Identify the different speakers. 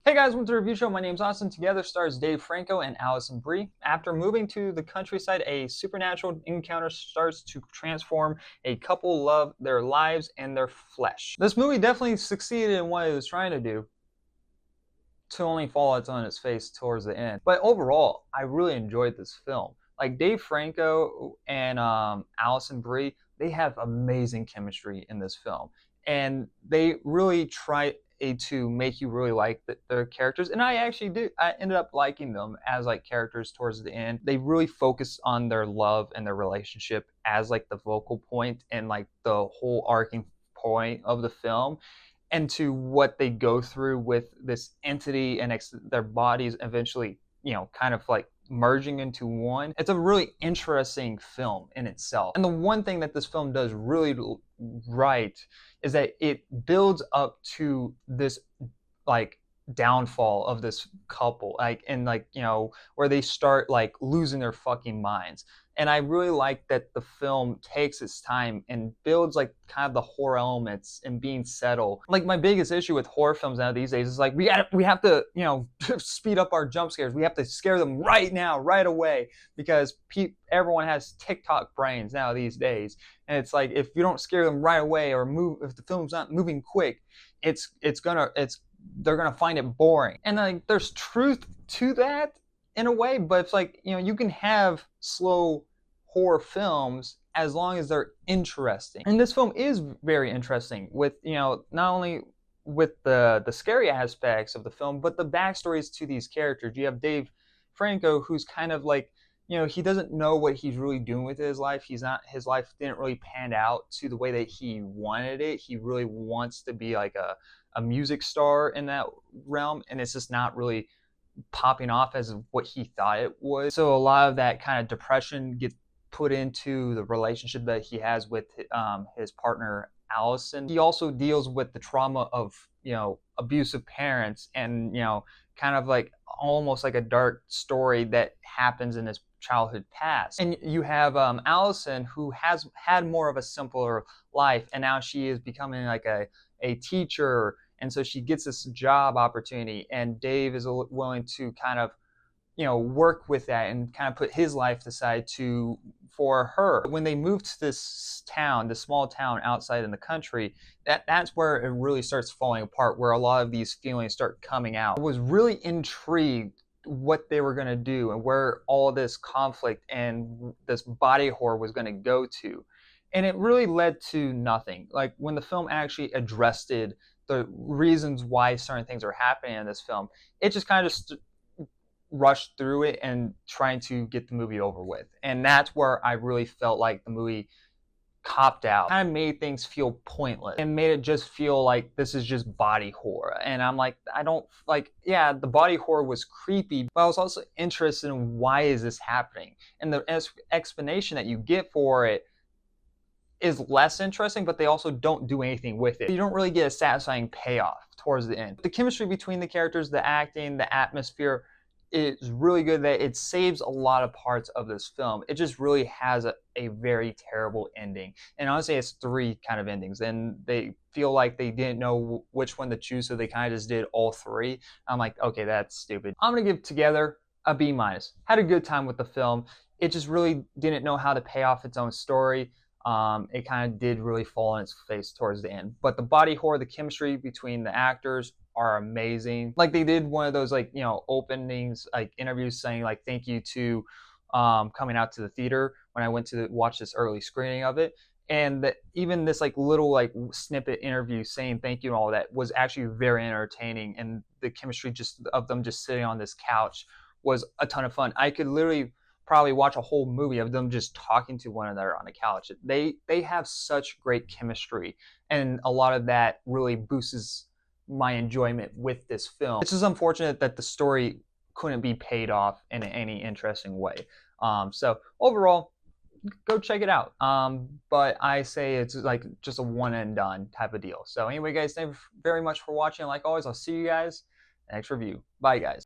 Speaker 1: Hey guys, welcome to the review show. My name's Austin. Together stars Dave Franco and Alison Brie. After moving to the countryside, a supernatural encounter starts to transform a couple love their lives and their flesh. This movie definitely succeeded in what it was trying to do, to only fall on its face towards the end. But overall, I really enjoyed this film. Like Dave Franco and Alison Brie, they have amazing chemistry in this film, and they really try to make you really like their characters. And I actually do. I ended up liking them as like characters towards the end. They really focus on their love and their relationship as like the focal point and like the whole arcing point of the film, and to what they go through with this entity and their bodies eventually, kind of like merging into one. It's a really interesting film in itself. And the one thing that this film does really right is that it builds up to this like downfall of this couple, like, and like, where they start like losing their fucking minds. And I really like that the film takes its time and builds like kind of the horror elements and being settled. Like my biggest issue with horror films now these days is like we have to speed up our jump scares. We have to scare them right now, right away, because everyone has TikTok brains now these days, and it's like if you don't scare them right away or move, if the film's not moving quick, they're gonna find it boring. And like there's truth to that in a way, but it's like, you can have slow horror films as long as they're interesting. And this film is very interesting with, not only with the scary aspects of the film, but the backstories to these characters. You have Dave Franco, who's kind of like, he doesn't know what he's really doing with his life. His life didn't really pan out to the way that he wanted it. He really wants to be like a music star in that realm, and it's just not really popping off as what he thought it was. So a lot of that kind of depression gets put into the relationship that he has with his partner Allison. He also deals with the trauma of abusive parents, and kind of like almost like a dark story that happens in his childhood past. And you have Allison, who has had more of a simpler life, and now she is becoming like a teacher, and so she gets this job opportunity, and Dave is willing to kind of work with that and kind of put his life aside for her. When they moved to this town, this small town outside in the country, that's where it really starts falling apart, where a lot of these feelings start coming out. I was really intrigued what they were going to do and where all this conflict and this body horror was going to go to. And it really led to nothing. Like when the film actually addressed the reasons why certain things are happening in this film, it just kind of rushed through it and trying to get the movie over with. And that's where I really felt like the movie copped out. Kind of made things feel pointless and made it just feel like this is just body horror. And I'm like, I don't like, yeah, the body horror was creepy, but I was also interested in why is this happening? And the explanation that you get for it is less interesting, but they also don't do anything with it. You don't really get a satisfying payoff towards the end. The chemistry between the characters, the acting, the atmosphere is really good, that it saves a lot of parts of this film. It just really has a very terrible ending. And honestly, it's three kind of endings, and they feel like they didn't know which one to choose, so they kind of just did all three. I'm like, okay, that's stupid. I'm gonna give Together a B-. Had a good time with the film. It just really didn't know how to pay off its own story. It kind of did really fall on its face towards the end. But the body horror, the chemistry between the actors are amazing. Like they did one of those like, openings, like interviews saying like thank you to coming out to the theater when I went to watch this early screening of it. And even this like little like snippet interview saying thank you and all that was actually very entertaining. And the chemistry just of them just sitting on this couch was a ton of fun. I could literally probably watch a whole movie of them just talking to one another on a couch. They have such great chemistry, and a lot of that really boosts my enjoyment with this film. It's just unfortunate that the story couldn't be paid off in any interesting way. So overall, go check it out. But I say it's like just a one and done type of deal. So anyway, guys, thank you very much for watching. Like always, I'll see you guys next review. Bye, guys.